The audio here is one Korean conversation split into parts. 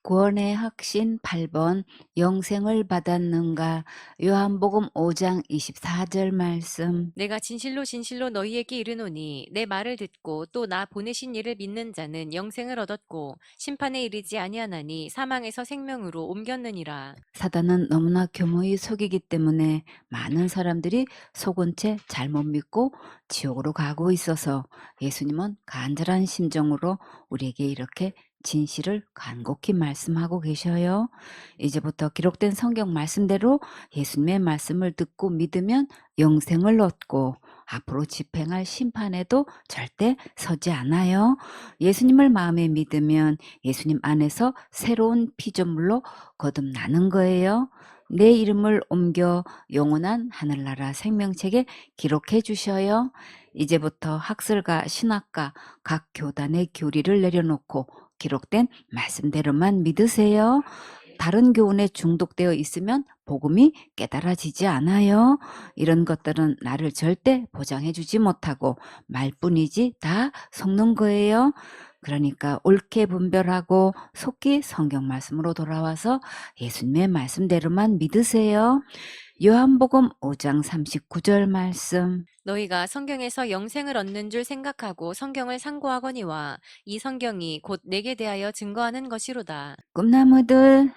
구원의 확신 8번 영생을 받았는가. 요한복음 5장 24절 말씀. 내가 진실로 진실로 너희에게 이르노니 내 말을 듣고 또 나 보내신 이를 믿는 자는 영생을 얻었고 심판에 이르지 아니하나니 사망에서 생명으로 옮겼느니라. 사단은 너무나 교모히 속이기 때문에 많은 사람들이 속은 채 잘못 믿고 지옥으로 가고 있어서 예수님은 간절한 심정으로 우리에게 이렇게 진실을 간곡히 말씀하고 계셔요. 이제부터 기록된 성경 말씀대로 예수님의 말씀을 듣고 믿으면 영생을 얻고 앞으로 집행할 심판에도 절대 서지 않아요. 예수님을 마음에 믿으면 예수님 안에서 새로운 피조물로 거듭나는 거예요. 내 이름을 옮겨 영원한 하늘나라 생명책에 기록해 주셔요. 이제부터 학설과 신학과 각 교단의 교리를 내려놓고 기록된 말씀대로만 믿으세요. 다른 교훈에 중독되어 있으면 복음이 깨달아지지 않아요. 이런 것들은 나를 절대 보장해 주지 못하고 말뿐이지 다 속는 거예요. 그러니까 옳게 분별하고 속히 성경 말씀으로 돌아와서 예수님의 말씀대로만 믿으세요. 요한복음 5장 39절 말씀. 너희가 성경에서 영생을 얻는 줄 생각하고 성경을 상고하거니와 이 성경이 곧 내게 대하여 증거하는 것이로다. 꿈나무들,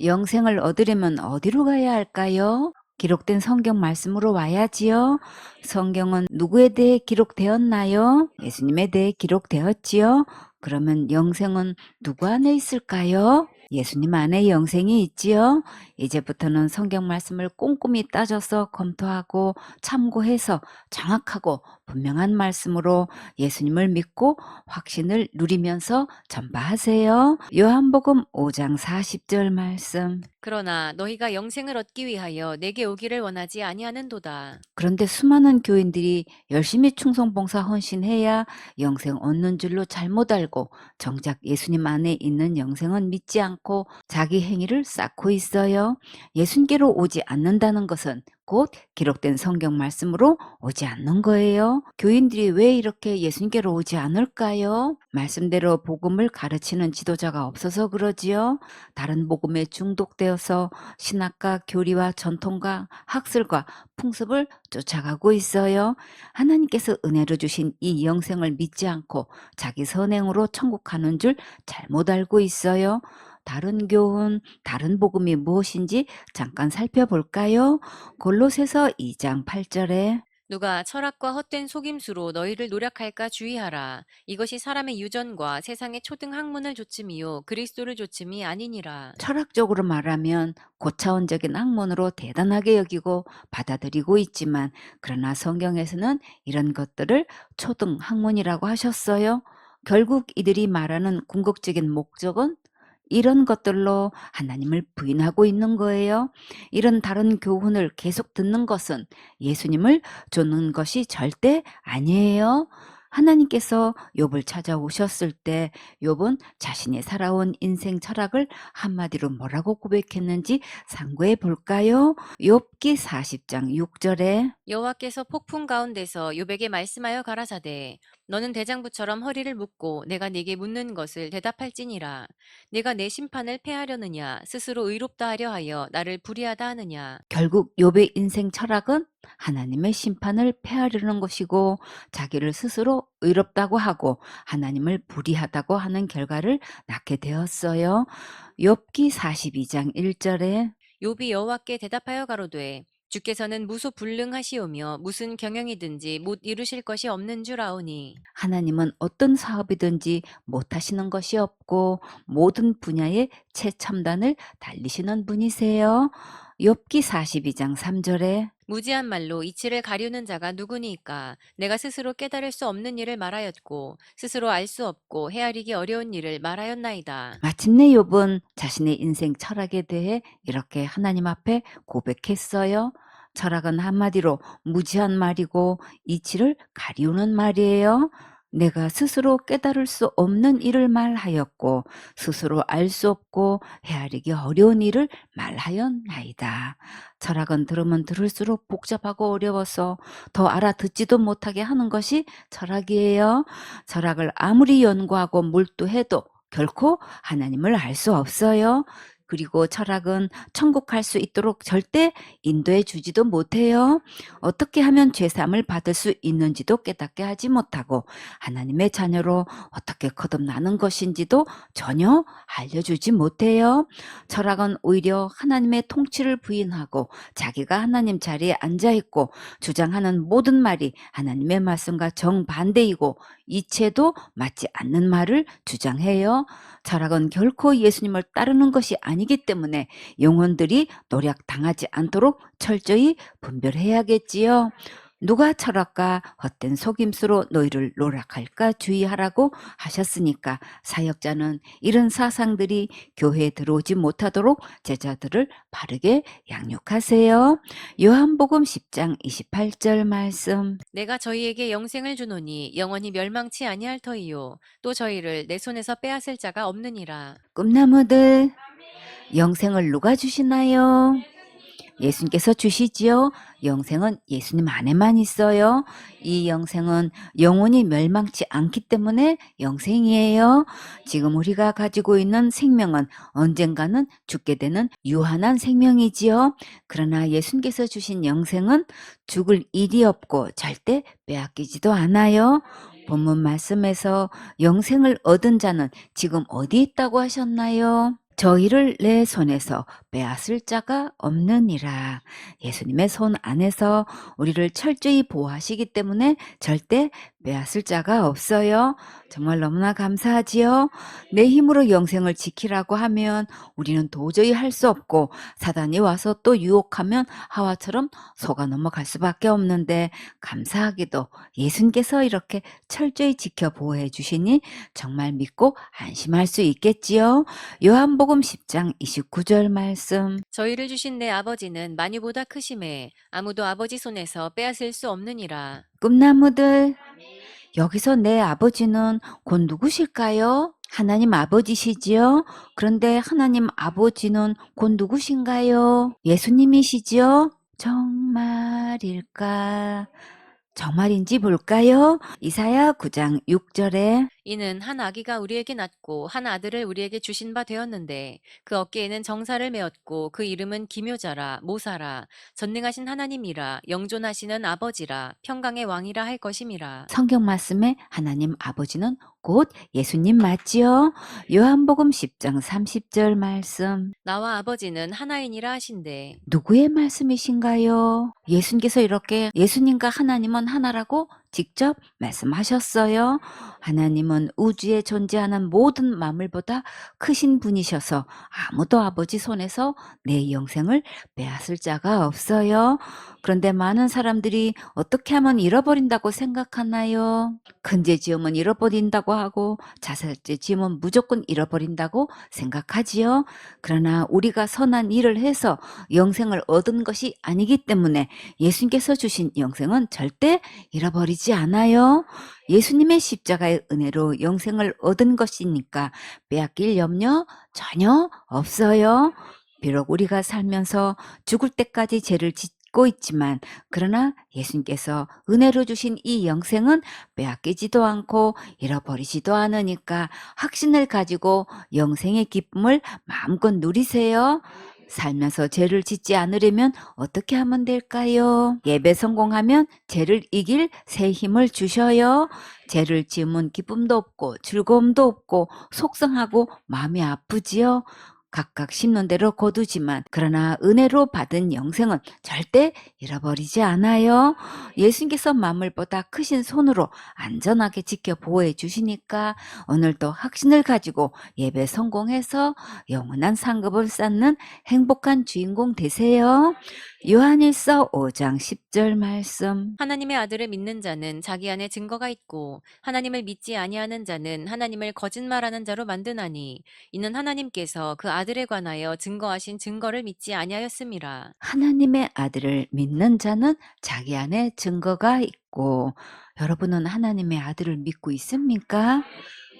영생을 얻으려면 어디로 가야 할까요? 기록된 성경 말씀으로 와야지요. 성경은 누구에 대해 기록되었나요? 예수님에 대해 기록되었지요. 그러면 영생은 누구 안에 있을까요? 예수님 안에 영생이 있지요. 이제부터는 성경 말씀을 꼼꼼히 따져서 검토하고 참고해서 정확하고 분명한 말씀으로 예수님을 믿고 확신을 누리면서 전파하세요. 요한복음 5장 40절 말씀. 그러나 너희가 영생을 얻기 위하여 내게 오기를 원하지 아니하는도다. 그런데 수많은 교인들이 열심히 충성봉사 헌신해야 영생 얻는 줄로 잘못 알고 정작 예수님 안에 있는 영생은 믿지 않고 자기 행위를 쌓고 있어요. 예수님께로 오지 않는다는 것은 곧 기록된 성경 말씀으로 오지 않는 거예요. 교인들이 왜 이렇게 예수님께로 오지 않을까요? 말씀대로 복음을 가르치는 지도자가 없어서 그러지요. 다른 복음에 중독되어서 신학과 교리와 전통과 학설과 풍습을 쫓아가고 있어요. 하나님께서 은혜로 주신 이 영생을 믿지 않고 자기 선행으로 천국 가는 줄 잘못 알고 있어요. 다른 교훈, 다른 복음이 무엇인지 잠깐 살펴볼까요? 골로새서 2장 8절에 누가 철학과 헛된 속임수로 너희를 노력할까 주의하라. 이것이 사람의 유전과 세상의 초등 학문을 조침이요 그리스도를 조침이 아니니라. 철학적으로 말하면 고차원적인 학문으로 대단하게 여기고 받아들이고 있지만 그러나 성경에서는 이런 것들을 초등 학문이라고 하셨어요. 결국 이들이 말하는 궁극적인 목적은 이런 것들로 하나님을 부인하고 있는 거예요. 이런 다른 교훈을 계속 듣는 것은 예수님을 쫓는 것이 절대 아니에요. 하나님께서 욥을 찾아오셨을 때 욥은 자신이 살아온 인생 철학을 한마디로 뭐라고 고백했는지 상고해 볼까요? 욥기 40장 6절에 여호와께서 폭풍 가운데서 욥에게 말씀하여 가라사대 너는 대장부처럼 허리를 묶고 내가 네게 묻는 것을 대답할지니라. 내가 내 심판을 패하려느냐 스스로 의롭다 하려 하여 나를 불의하다 하느냐. 결국 욥의 인생 철학은 하나님의 심판을 패하려는 것이고 자기를 스스로 의롭다고 하고 하나님을 불의하다고 하는 결과를 낳게 되었어요. 욥기 42장 1절에 욥이 여호와께 대답하여 가로되 주께서는 무소불능하시오며 무슨 경영이든지 못 이루실 것이 없는 줄 아오니. 하나님은 어떤 사업이든지 못하시는 것이 없고 모든 분야의 최첨단을 달리시는 분이세요. 욥기 42장 3절에 무지한 말로 이치를 가리우는 자가 누구니까. 내가 스스로 깨달을 수 없는 일을 말하였고 스스로 알 수 없고 헤아리기 어려운 일을 말하였나이다. 마침내 욥은 자신의 인생 철학에 대해 이렇게 하나님 앞에 고백했어요. 철학은 한마디로 무지한 말이고 이치를 가리우는 말이에요. 내가 스스로 깨달을 수 없는 일을 말하였고 스스로 알 수 없고 헤아리기 어려운 일을 말하였나이다. 철학은 들으면 들을수록 복잡하고 어려워서 더 알아듣지도 못하게 하는 것이 철학이에요. 철학을 아무리 연구하고 몰두해도 결코 하나님을 알 수 없어요. 그리고 철학은 천국 갈 수 있도록 절대 인도해 주지도 못해요. 어떻게 하면 죄사함을 받을 수 있는지도 깨닫게 하지 못하고 하나님의 자녀로 어떻게 거듭나는 것인지도 전혀 알려주지 못해요. 철학은 오히려 하나님의 통치를 부인하고 자기가 하나님 자리에 앉아 있고 주장하는 모든 말이 하나님의 말씀과 정반대이고 이체도 맞지 않는 말을 주장해요. 철학은 결코 예수님을 따르는 것이 아니기 때문에 영혼들이 노략당하지 않도록 철저히 분별해야겠지요. 누가 철학과 헛된 속임수로 너희를 노략할까 주의하라고 하셨으니까 사역자는 이런 사상들이 교회에 들어오지 못하도록 제자들을 바르게 양육하세요. 요한복음 10장 28절 말씀. 내가 저희에게 영생을 주노니 영원히 멸망치 아니할 터이요 또 저희를 내 손에서 빼앗을 자가 없느니라. 꿈나무들, 영생을 누가 주시나요? 예수님께서 주시지요. 영생은 예수님 안에만 있어요. 이 영생은 영원히 멸망치 않기 때문에 영생이에요. 지금 우리가 가지고 있는 생명은 언젠가는 죽게 되는 유한한 생명이지요. 그러나 예수님께서 주신 영생은 죽을 일이 없고 절대 빼앗기지도 않아요. 본문 말씀에서 영생을 얻은 자는 지금 어디 있다고 하셨나요? 저희를 내 손에서 빼앗을 자가 없느니라. 예수님의 손 안에서 우리를 철저히 보호하시기 때문에 절대 빼앗을 자가 없어요. 정말 너무나 감사하지요. 내 힘으로 영생을 지키라고 하면 우리는 도저히 할 수 없고 사단이 와서 또 유혹하면 하와처럼 속아 넘어갈 수밖에 없는데 감사하게도 예수님께서 이렇게 철저히 지켜 보호해 주시니 정말 믿고 안심할 수 있겠지요. 요한복음 10장 29절 말씀. 저희를 주신 내 아버지는 만유보다 크심에 아무도 아버지 손에서 빼앗을 수 없느니라. 꿈나무들, 여기서 내 아버지는 곧 누구실까요? 하나님 아버지시지요? 그런데 하나님 아버지는 곧 누구신가요? 예수님이시지요? 정말일까? 정말인지 볼까요? 이사야 9장 6절에 이는 한 아기가 우리에게 낳고 한 아들을 우리에게 주신 바 되었는데 그 어깨에는 정사를 메었고 그 이름은 기묘자라 모사라 전능하신 하나님이라 영존하시는 아버지라 평강의 왕이라 할 것임이라. 성경 말씀에 하나님 아버지는 곧 예수님 맞지요? 요한복음 10장 30절 말씀. 나와 아버지는 하나이니라 하신대. 누구의 말씀이신가요? 예수님께서 이렇게 예수님과 하나님은 하나라고 직접 말씀하셨어요. 하나님은 우주에 존재하는 모든 만물보다 크신 분이셔서 아무도 아버지 손에서 내 영생을 빼앗을 자가 없어요. 그런데 많은 사람들이 어떻게 하면 잃어버린다고 생각하나요? 큰 죄 지으면 잃어버린다고 하고 자살죄 지으면 무조건 잃어버린다고 생각하지요. 그러나 우리가 선한 일을 해서 영생을 얻은 것이 아니기 때문에 예수님께서 주신 영생은 절대 잃어버리지 않아요. 예수님의 십자가의 은혜로 영생을 얻은 것이니까 빼앗길 염려 전혀 없어요. 비록 우리가 살면서 죽을 때까지 죄를 짓고 있지만 그러나 예수님께서 은혜로 주신 이 영생은 빼앗기지도 않고 잃어버리지도 않으니까 확신을 가지고 영생의 기쁨을 마음껏 누리세요. 살면서 죄를 짓지 않으려면 어떻게 하면 될까요? 예배 성공하면 죄를 이길 새 힘을 주셔요. 죄를 지으면 기쁨도 없고 즐거움도 없고 속상하고 마음이 아프지요. 각각 심는 대로 거두지만 그러나 은혜로 받은 영생은 절대 잃어버리지 않아요. 예수님께서 만물보다 크신 손으로 안전하게 지켜 보호해 주시니까 오늘도 확신을 가지고 예배 성공해서 영원한 상급을 쌓는 행복한 주인공 되세요. 요한일서 5장 10절 말씀. 하나님의 아들을 믿는 자는 자기 안에 증거가 있고 하나님을 믿지 아니하는 자는 하나님을 거짓말하는 자로 만드나니 이는 하나님께서 그 아들에 관하여 증거하신 증거를 믿지 아니하였음이라. 하나님의 아들을 믿는 자는 자기 안에 증거가 있고 여러분은 하나님의 아들을 믿고 있습니까?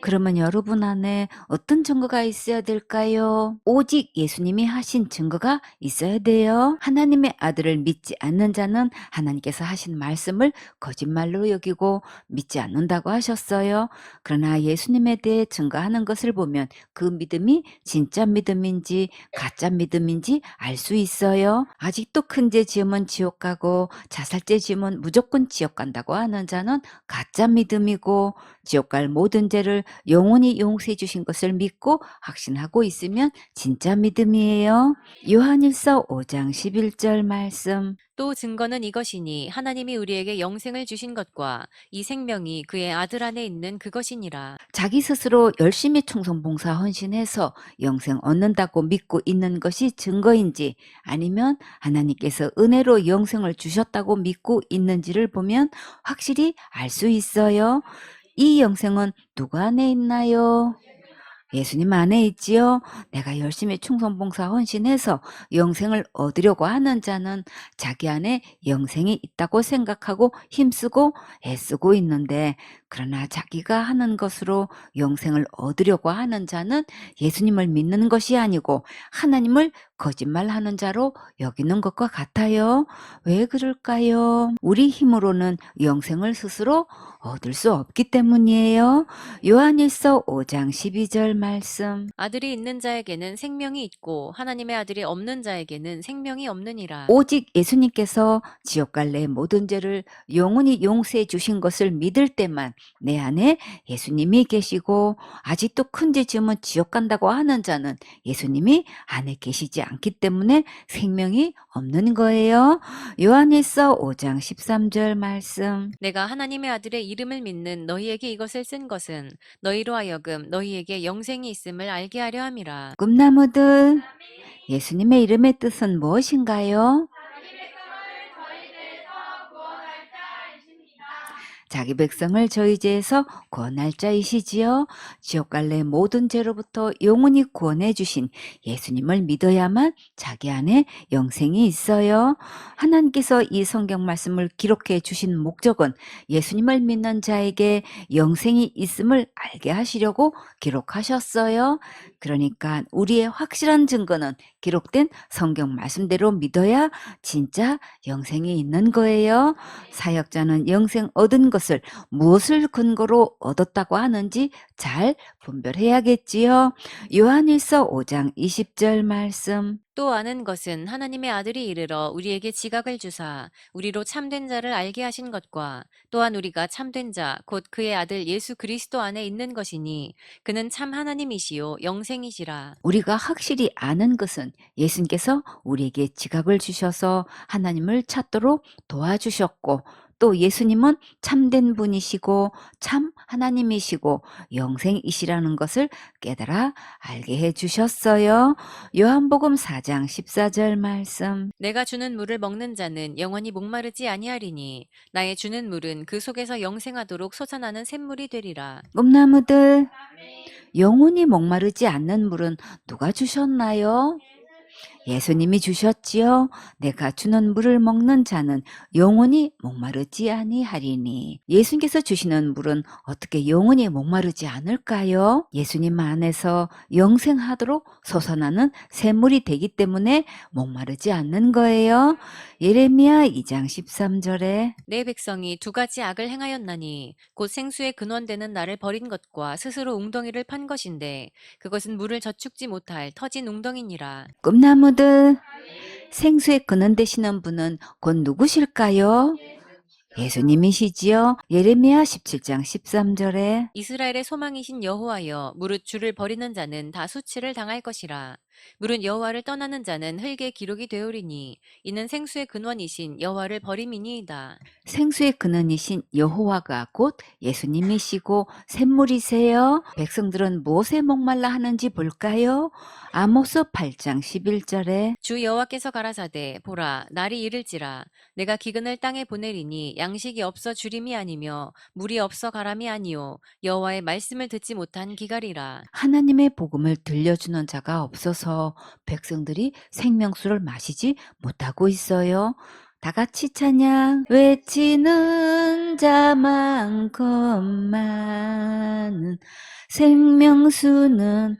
그러면 여러분 안에 어떤 증거가 있어야 될까요? 오직 예수님이 하신 증거가 있어야 돼요. 하나님의 아들을 믿지 않는 자는 하나님께서 하신 말씀을 거짓말로 여기고 믿지 않는다고 하셨어요. 그러나 예수님에 대해 증거하는 것을 보면 그 믿음이 진짜 믿음인지 가짜 믿음인지 알 수 있어요. 아직도 큰 죄 지으면 지옥 가고 자살죄 지으면 무조건 지옥 간다고 하는 자는 가짜 믿음이고, 지옥 갈 모든 죄를 영원히 용서해 주신 것을 믿고 확신하고 있으면 진짜 믿음이에요. 요한일서 5장 11절 말씀. 또 증거는 이것이니 하나님이 우리에게 영생을 주신 것과 이 생명이 그의 아들 안에 있는 그것이니라. 자기 스스로 열심히 충성봉사 헌신해서 영생 얻는다고 믿고 있는 것이 증거인지, 아니면 하나님께서 은혜로 영생을 주셨다고 믿고 있는지를 보면 확실히 알 수 있어요. 이 영생은 누구 안에 있나요? 예수님 안에 있지요. 내가 열심히 충성봉사 헌신해서 영생을 얻으려고 하는 자는 자기 안에 영생이 있다고 생각하고 힘쓰고 애쓰고 있는데, 그러나 자기가 하는 것으로 영생을 얻으려고 하는 자는 예수님을 믿는 것이 아니고 하나님을 거짓말하는 자로 여기는 것과 같아요. 왜 그럴까요? 우리 힘으로는 영생을 스스로 얻을 수 없기 때문이에요. 요한일서 5장 12절 말씀. 아들이 있는 자에게는 생명이 있고 하나님의 아들이 없는 자에게는 생명이 없느니라. 오직 예수님께서 지옥 갈 내 모든 죄를 영원히 용서해 주신 것을 믿을 때만 내 안에 예수님이 계시고, 아직도 큰 죄 지으면 지옥 간다고 하는 자는 예수님이 안에 계시지 않기 때문에 생명이 없는 거예요. 요한일서 5장 13절 말씀. 내가 하나님의 아들의 이름을 믿는 너희에게 이것을 쓴 것은 너희로 하여금 너희에게 영생이 있음을 알게 하려 함이라. 꿈나무들, 예수님의 이름의 뜻은 무엇인가요? 자기 백성을 저희 죄에서 구원할 자이시지요. 지옥 갈래 모든 죄로부터 영원히 구원해 주신 예수님을 믿어야만 자기 안에 영생이 있어요. 하나님께서 이 성경 말씀을 기록해 주신 목적은 예수님을 믿는 자에게 영생이 있음을 알게 하시려고 기록하셨어요. 그러니까 우리의 확실한 증거는 기록된 성경 말씀대로 믿어야 진짜 영생이 있는 거예요. 사역자는 영생 얻은 것을 무엇을 근거로 얻었다고 하는지 잘 분별해야겠지요. 요한일서 5장 20절 말씀. 또 아는 것은 하나님의 아들이 이르러 우리에게 지각을 주사 우리로 참된 자를 알게 하신 것과 또한 우리가 참된 자 곧 그의 아들 예수 그리스도 안에 있는 것이니 그는 참 하나님이시요 영생이시라. 우리가 확실히 아는 것은 예수님께서 우리에게 지각을 주셔서 하나님을 찾도록 도와주셨고, 또 예수님은 참된 분이시고 참 하나님이시고 영생이시라는 것을 깨달아 알게 해 주셨어요. 요한복음 4장 14절 말씀. 내가 주는 물을 먹는 자는 영원히 목마르지 아니하리니 나의 주는 물은 그 속에서 영생하도록 솟아나는 샘물이 되리라. 꿈나무들, 영원히 목마르지 않는 물은 누가 주셨나요? 예수님이 주셨지요. 내가 주는 물을 먹는 자는 영원히 목마르지 아니하리니. 예수님께서 주시는 물은 어떻게 영원히 목마르지 않을까요? 예수님 안에서 영생하도록 솟아나는 샘물이 되기 때문에 목마르지 않는 거예요. 예레미야 2장 13절에 내 백성이 두 가지 악을 행하였나니 곧 생수의 근원되는 나를 버린 것과 스스로 웅덩이를 판 것인데 그것은 물을 저축지 못할 터진 웅덩이니라. 꿈나무들, 생수의 근원 되시는 분은 곧 누구실까요? 예수님이시지요. 예레미야 17장 13절에 이스라엘의 소망이신 여호와여 무릇 주를 버리는 자는 다 수치를 당할 것이라. 무릇 여호와를 떠나는 자는 흙의 기록이 되오리니 이는 생수의 근원이신 여호와를 버림이니이다. 생수의 근원이신 여호와가 곧 예수님이시고 샘물이세요. 백성들은 무엇에 목말라 하는지 볼까요? 아모스 8장 11절에 주 여호와께서 가라사대 보라 날이 이를지라 내가 기근을 땅에 보내리니 양식이 없어 주림이 아니며 물이 없어 가람이 아니요 여호와의 말씀을 듣지 못한 기갈이라. 하나님의 복음을 들려주는 자가 없어서 백성들이 생명수를 마시지 못하고 있어요. 다 같이 찬양 외치는 자 많건만 생명수는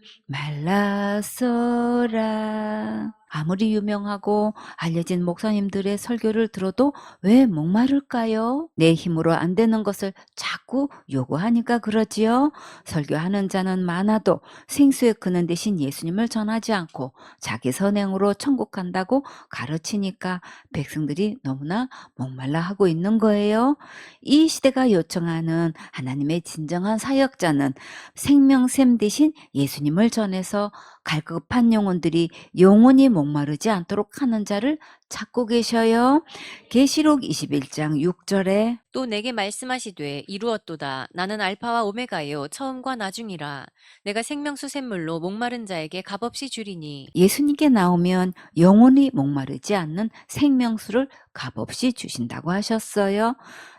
말랐어라. 아무리 유명하고 알려진 목사님들의 설교를 들어도 왜 목마를까요? 내 힘으로 안 되는 것을 자꾸 요구하니까 그러지요. 설교하는 자는 많아도 생수에 크는 대신 예수님을 전하지 않고 자기 선행으로 천국 간다고 가르치니까 백성들이 너무나 목말라 하고 있는 거예요. 이 시대가 요청하는 하나님의 진정한 사역자는 생명샘 대신 예수님을 전해서 갈급한 영혼들이 영원히 목마르지 않도록 하는 자를 찾고 계셔요. 계시록 21장 6절에 또 내게 말씀하시되 이루었도다. 나는 알파와 오메가요 처음과 나중이라. 내가 생명수 샘물로 목마른 자에게 값없이 주리니. 예수님께 나오면 영원히 목마르지 않는 생명수를 값없이 주신다고 하셨어요.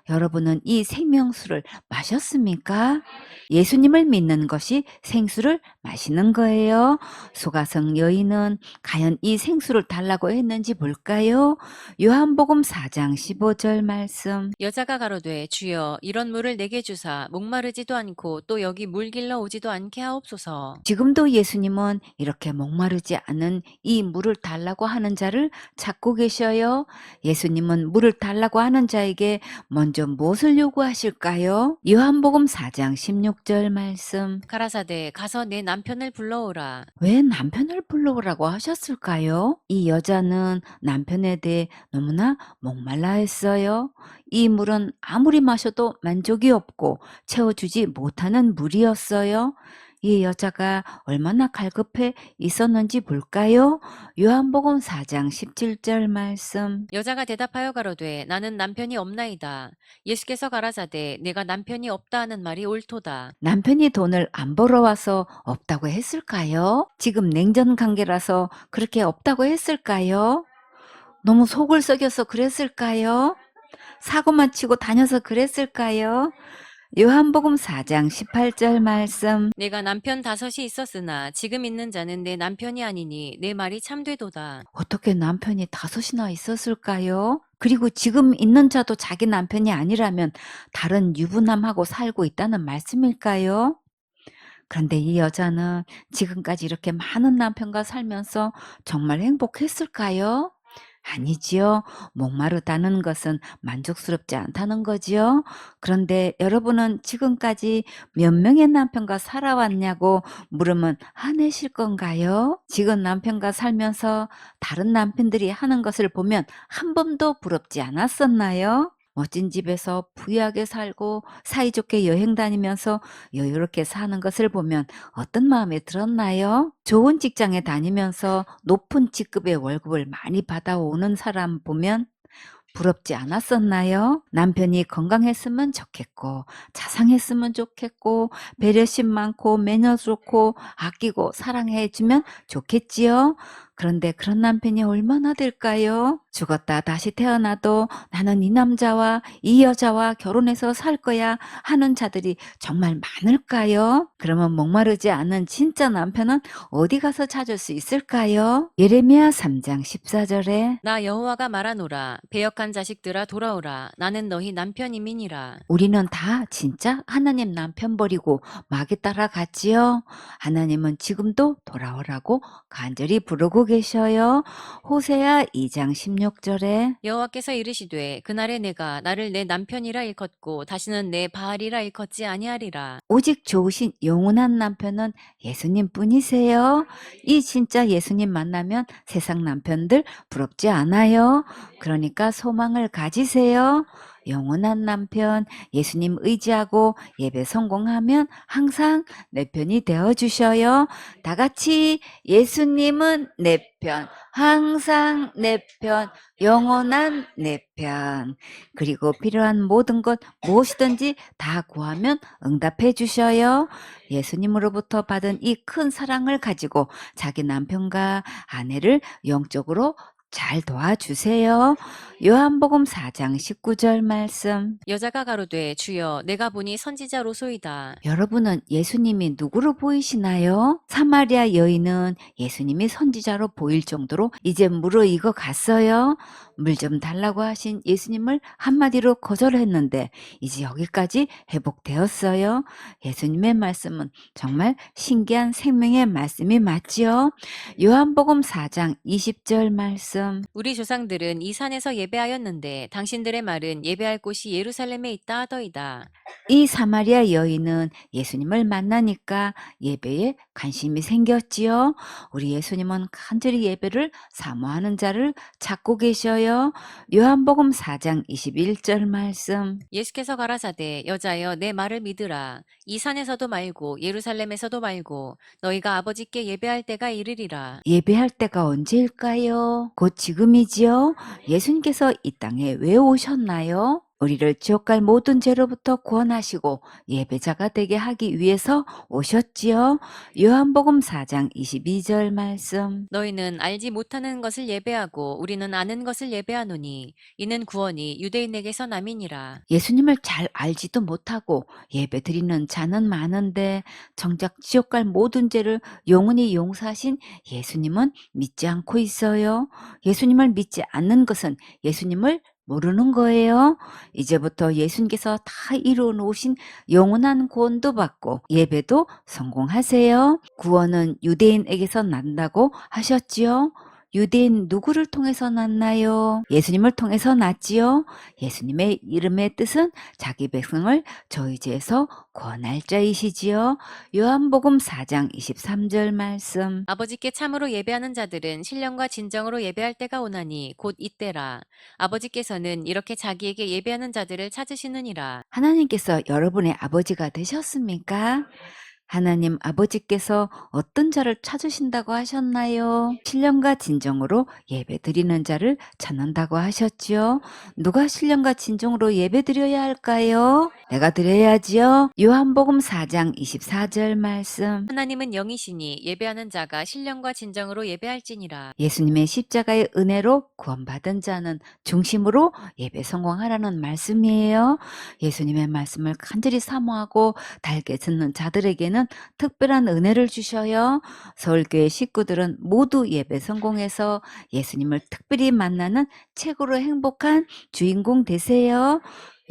여러분은 이 생명수를 마셨습니까? 예수님을 믿는 것이 생수를 마시는 거예요. 소가성 여인은 과연 이 생수를 달라고 했는지 볼까요? 요한복음 4장 15절 말씀. 여자가 가로되 주여 이런 물을 내게 주사 목마르지도 않고 또 여기 물 길러 오지도 않게 하옵소서. 지금도 예수님은 이렇게 목마르지 않은 이 물을 달라고 하는 자를 찾고 계셔요. 예수님은 물을 달라고 하는 자에게 먼저 무엇을 요구하실까요? 요한복음 4장 16절 말씀. 가라사대 가서 내 남편을 불러오라. 왜 남편을 불러오라고 하셨을까요? 이 여자는 남편에 대해 너무나 목말라 했어요. 이 물은 아무리 마셔도 만족이 없고 채워주지 못하는 물이었어요. 이 여자가 얼마나 갈급해 있었는지 볼까요? 요한복음 4장 17절 말씀. 여자가 대답하여 가로되 나는 남편이 없나이다. 예수께서 가라사대 내가 남편이 없다 하는 말이 옳도다. 남편이 돈을 안 벌어와서 없다고 했을까요? 지금 냉전 관계라서 그렇게 없다고 했을까요? 너무 속을 썩여서 그랬을까요? 사고만 치고 다녀서 그랬을까요? 요한복음 4장 18절 말씀. 내가 남편 5이 있었으나 지금 있는 자는 내 남편이 아니니 내 말이 참되도다. 어떻게 남편이 5이나 있었을까요? 그리고 지금 있는 자도 자기 남편이 아니라면 다른 유부남하고 살고 있다는 말씀일까요? 그런데 이 여자는 지금까지 이렇게 많은 남편과 살면서 정말 행복했을까요? 아니지요. 목마르다는 것은 만족스럽지 않다는 거지요. 그런데 여러분은 지금까지 몇 명의 남편과 살아왔냐고 물으면 화내실 건가요? 지금 남편과 살면서 다른 남편들이 하는 것을 보면 한 번도 부럽지 않았었나요? 멋진 집에서 부유하게 살고 사이좋게 여행 다니면서 여유롭게 사는 것을 보면 어떤 마음이 들었나요? 좋은 직장에 다니면서 높은 직급의 월급을 많이 받아오는 사람 보면 부럽지 않았었나요? 남편이 건강했으면 좋겠고 자상했으면 좋겠고 배려심 많고 매너 좋고 아끼고 사랑해주면 좋겠지요. 그런데 그런 남편이 얼마나 될까요? 죽었다 다시 태어나도 나는 이 남자와 이 여자와 결혼해서 살 거야 하는 자들이 정말 많을까요? 그러면 목마르지 않은 진짜 남편은 어디 가서 찾을 수 있을까요? 예레미야 3장 14절에 나 여호와가 말하노라. 배역한 자식들아 돌아오라. 나는 너희 남편이민이라. 우리는 다 진짜 하나님 남편 버리고 마귀 따라갔지요. 하나님은 지금도 돌아오라고 간절히 부르고 계셔요. 호세아 2장 16절에 여호와께서 이르시되 그날에 내가 나를 내 남편이라 일컫고 다시는 내 바알이라 일컫지 아니하리라. 오직 좋으신 영원한 남편은 예수님 뿐이세요. 이 진짜 예수님 만나면 세상 남편들 부럽지 않아요. 그러니까 소망을 가지세요. 영원한 남편, 예수님 의지하고 예배 성공하면 항상 내 편이 되어 주셔요. 다 같이 예수님은 내 편, 항상 내 편, 영원한 내 편. 그리고 필요한 모든 것 무엇이든지 다 구하면 응답해 주셔요. 예수님으로부터 받은 이 큰 사랑을 가지고 자기 남편과 아내를 영적으로 잘 도와주세요. 요한복음 4장 19절 말씀. 여자가 가로되 주여 내가 보니 선지자로소이다. 여러분은 예수님이 누구로 보이시나요? 사마리아 여인은 예수님이 선지자로 보일 정도로 이제 무르익어 갔어요. 물 좀 달라고 하신 예수님을 한마디로 거절했는데 이제 여기까지 회복되었어요. 예수님의 말씀은 정말 신기한 생명의 말씀이 맞지요. 요한복음 4장 20절 말씀. 우리 조상들은 이 산에서 예배하였는데 당신들의 말은 예배할 곳이 예루살렘에 있다 하더이다. 이 사마리아 여인은 예수님을 만나니까 예배에 관심이 생겼지요. 우리 예수님은 간절히 예배를 사모하는 자를 찾고 계셔요. 요한복음 4장 21절 말씀. 예수께서 가라사대 여자여 내 말을 믿으라. 이 산에서도 말고 예루살렘에서도 말고 너희가 아버지께 예배할 때가 이르리라. 예배할 때가 언제일까요? 곧 지금이지요. 예수님께서 이 땅에 왜 오셨나요? 우리를 지옥 갈 모든 죄로부터 구원하시고 예배자가 되게 하기 위해서 오셨지요. 요한복음 4장 22절 말씀. 너희는 알지 못하는 것을 예배하고 우리는 아는 것을 예배하노니 이는 구원이 유대인에게서 남이니라. 예수님을 잘 알지도 못하고 예배 드리는 자는 많은데 정작 지옥 갈 모든 죄를 영원히 용서하신 예수님은 믿지 않고 있어요. 예수님을 믿지 않는 것은 예수님을 모르는 거예요. 이제부터 예수님께서 다 이루어 놓으신 영원한 구원도 받고 예배도 성공하세요. 구원은 유대인에게서 난다고 하셨지요. 유대인 누구를 통해서 났나요? 예수님을 통해서 났지요. 예수님의 이름의 뜻은 자기 백성을 저희 죄에서 구원할 자이시지요. 요한복음 4장 23절 말씀. 아버지께 참으로 예배하는 자들은 신령과 진정으로 예배할 때가 오나니 곧 이때라. 아버지께서는 이렇게 자기에게 예배하는 자들을 찾으시느니라. 하나님께서 여러분의 아버지가 되셨습니까? 하나님 아버지께서 어떤 자를 찾으신다고 하셨나요? 신령과 진정으로 예배 드리는 자를 찾는다고 하셨지요. 누가 신령과 진정으로 예배 드려야 할까요? 내가 드려야지요. 요한복음 4장 24절 말씀. 하나님은 영이시니 예배하는 자가 신령과 진정으로 예배할지니라. 예수님의 십자가의 은혜로 구원받은 자는 중심으로 예배 성공하라는 말씀이에요. 예수님의 말씀을 간절히 사모하고 달게 듣는 자들에게는 특별한 은혜를 주셔요. 서울교회 식구들은 모두 예배 성공해서 예수님을 특별히 만나는 최고로 행복한 주인공 되세요.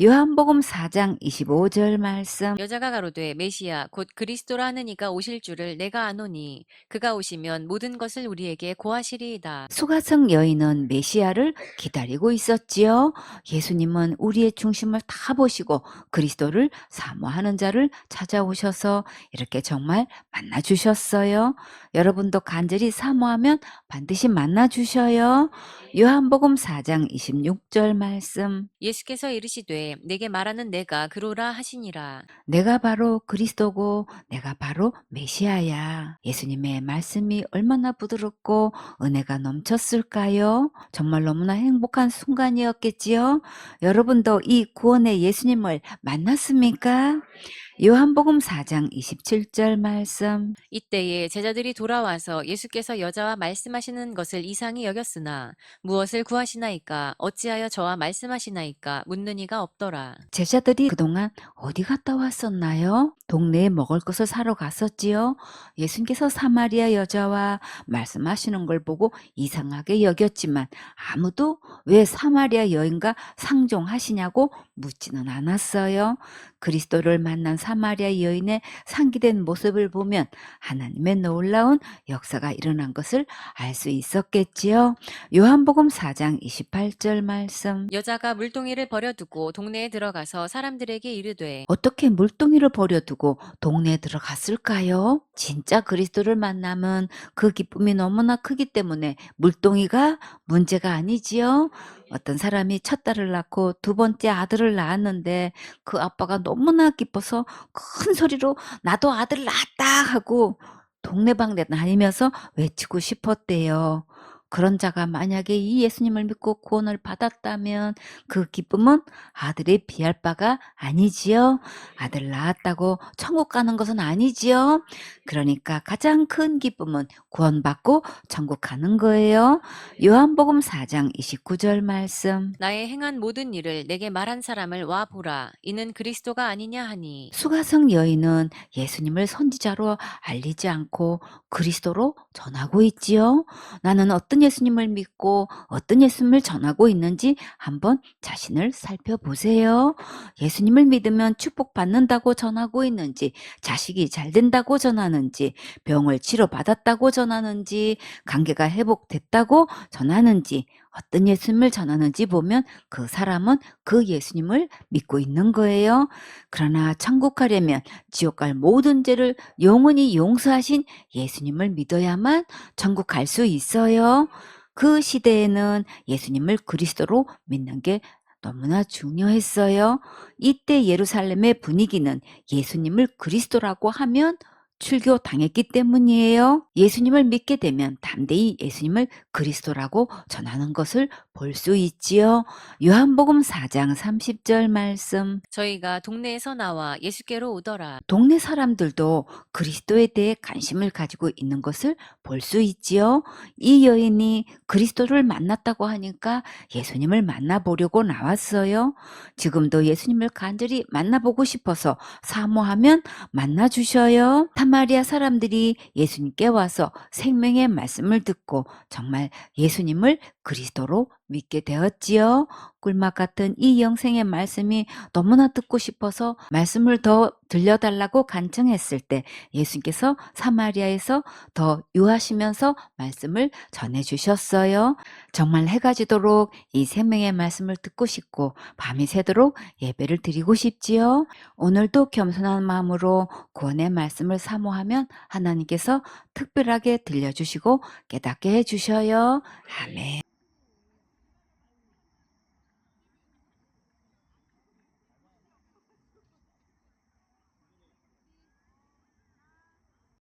요한복음 4장 25절 말씀. 여자가 가로되 메시아 곧 그리스도라 하는 이가 오실 줄을 내가 아노니 그가 오시면 모든 것을 우리에게 고하시리이다. 수가성 여인은 메시아를 기다리고 있었지요. 예수님은 우리의 중심을 다 보시고 그리스도를 사모하는 자를 찾아오셔서 이렇게 정말 만나 주셨어요. 여러분도 간절히 사모하면 반드시 만나 주셔요. 요한복음 4장 26절 말씀. 예수께서 이르시되 내게 말하는 내가 그로라 하시니라. 내가 바로 그리스도고 내가 바로 메시아야. 예수님의 말씀이 얼마나 부드럽고 은혜가 넘쳤을까요? 정말 너무나 행복한 순간이었겠지요? 여러분도 이 구원의 예수님을 만났습니까? 요한복음 4장 27절 말씀. 이때에 제자들이 돌아와서 예수께서 여자와 말씀하시는 것을 이상히 여겼으나 무엇을 구하시나이까 어찌하여 저와 말씀하시나이까 묻는 이가 없더라. 제자들이 그동안 어디 갔다 왔었나요? 동네에 먹을 것을 사러 갔었지요. 예수님께서 사마리아 여자와 말씀하시는 걸 보고 이상하게 여겼지만 아무도 왜 사마리아 여인과 상종하시냐고 묻지는 않았어요. 그리스도를 만난 사마리아 여인의 상기된 모습을 보면 하나님의 놀라운 역사가 일어난 것을 알 수 있었겠지요. 요한복음 4장 28절 말씀. 여자가 물동이를 버려두고 동네에 들어가서 사람들에게 이르되 어떻게 물동이를 버려두고 동네에 들어갔을까요? 진짜 그리스도를 만나면 그 기쁨이 너무나 크기 때문에 물동이가 문제가 아니지요. 어떤 사람이 첫 딸을 낳고 두 번째 아들을 낳았는데 그 아빠가 너무나 기뻐서 큰 소리로 나도 아들 낳았다 하고 동네방네 다니면서 외치고 싶었대요. 그런 자가 만약에 이 예수님을 믿고 구원을 받았다면 그 기쁨은 아들에 비할 바가 아니지요. 아들 낳았다고 천국 가는 것은 아니지요. 그러니까 가장 큰 기쁨은 구원받고 천국 가는 거예요. 요한복음 4장 29절 말씀. 나의 행한 모든 일을 내게 말한 사람을 와 보라. 이는 그리스도가 아니냐 하니. 수가성 여인은 예수님을 선지자로 알리지 않고 그리스도로 전하고 있지요. 나는 어떤 예수님을 믿고 어떤 예수님을 전하고 있는지 한번 자신을 살펴보세요. 예수님을 믿으면 축복받는다고 전하고 있는지, 자식이 잘 된다고 전하는지, 병을 치료받았다고 전하는지, 관계가 회복됐다고 전하는지, 어떤 예수님을 전하는지 보면 그 사람은 그 예수님을 믿고 있는 거예요. 그러나 천국 가려면 지옥 갈 모든 죄를 영원히 용서하신 예수님을 믿어야만 천국 갈 수 있어요. 그 시대에는 예수님을 그리스도로 믿는 게 너무나 중요했어요. 이때 예루살렘의 분위기는 예수님을 그리스도라고 하면 출교 당했기 때문이에요. 예수님을 믿게 되면 담대히 예수님을 그리스도라고 전하는 것을 볼 수 있지요. 요한복음 4장 30절 말씀. 저희가 동네에서 나와 예수께로 오더라. 동네 사람들도 그리스도에 대해 관심을 가지고 있는 것을 볼 수 있지요. 이 여인이 그리스도를 만났다고 하니까 예수님을 만나보려고 나왔어요. 지금도 예수님을 간절히 만나보고 싶어서 사모하면 만나주셔요. 사마리아 사람들이 예수님께 와서 생명의 말씀을 듣고 정말 예수님을 그리스도로 믿게 되었지요. 꿀맛 같은 이 영생의 말씀이 너무나 듣고 싶어서 말씀을 더 들려달라고 간청했을 때 예수님께서 사마리아에서 더 유하시면서 말씀을 전해주셨어요. 정말 해가 지도록 이 생명의 말씀을 듣고 싶고 밤이 새도록 예배를 드리고 싶지요. 오늘도 겸손한 마음으로 구원의 말씀을 사모하면 하나님께서 특별하게 들려주시고 깨닫게 해주셔요. 아멘.